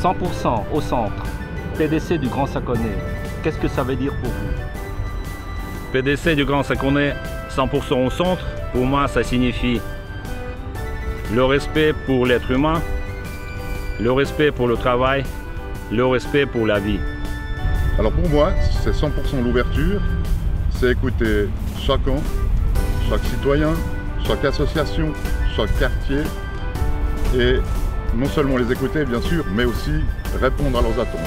100% au centre, PDC du Grand Saconnet, qu'est-ce que ça veut dire pour vous? PDC du Grand Saconnet, 100% au centre, pour moi ça signifie le respect pour l'être humain, le respect pour le travail, le respect pour la vie. Alors pour moi, c'est 100% l'ouverture, c'est écouter chacun, chaque citoyen, chaque association, chaque quartier, et non seulement les écouter bien sûr, mais aussi répondre à leurs attentes.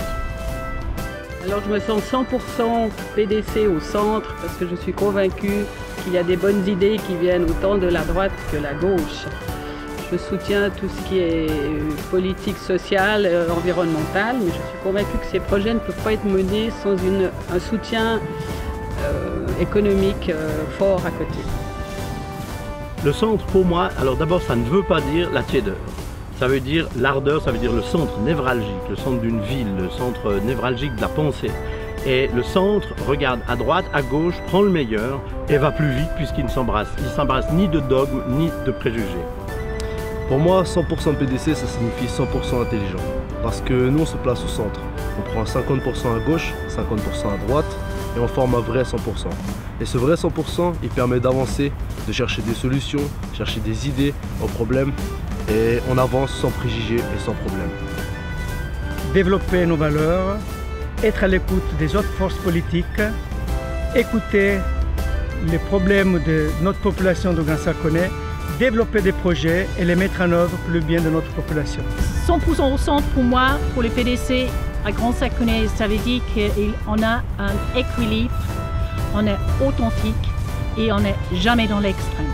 Alors je me sens 100% PDC au centre parce que je suis convaincue qu'il y a des bonnes idées qui viennent autant de la droite que la gauche. Je soutiens tout ce qui est politique sociale, environnementale, mais je suis convaincue que ces projets ne peuvent pas être menés sans un soutien économique fort à côté. Le centre, pour moi, alors d'abord, ça ne veut pas dire la tiédeur. Ça veut dire l'ardeur, ça veut dire le centre névralgique, le centre d'une ville, le centre névralgique de la pensée. Et le centre regarde à droite, à gauche, prend le meilleur et va plus vite puisqu'il ne s'embrasse. Il ne s'embrasse ni de dogmes, ni de préjugés. Pour moi, 100% PDC, ça signifie 100% intelligent. Parce que nous, on se place au centre. On prend 50% à gauche, 50% à droite, et on forme un vrai 100%. Et ce vrai 100%, il permet d'avancer, de chercher des solutions, chercher des idées aux problèmes, et on avance sans préjugés et sans problème. Développer nos valeurs, être à l'écoute des autres forces politiques, écouter les problèmes de notre population de Grand Saconnet, développer des projets et les mettre en œuvre pour le bien de notre population. 100% au centre pour moi, pour le PDC à Grand Saconnet, ça veut dire qu'on a un équilibre, on est authentique et on n'est jamais dans l'extrême.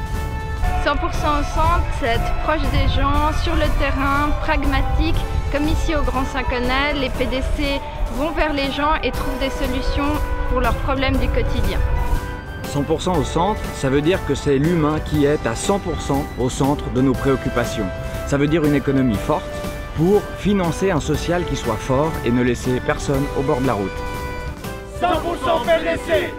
100% au centre, c'est être proche des gens, sur le terrain, pragmatique. Comme ici au Grand Saconnet, les PDC vont vers les gens et trouvent des solutions pour leurs problèmes du quotidien. 100% au centre, ça veut dire que c'est l'humain qui est à 100% au centre de nos préoccupations. Ça veut dire une économie forte pour financer un social qui soit fort et ne laisser personne au bord de la route. 100% PDC!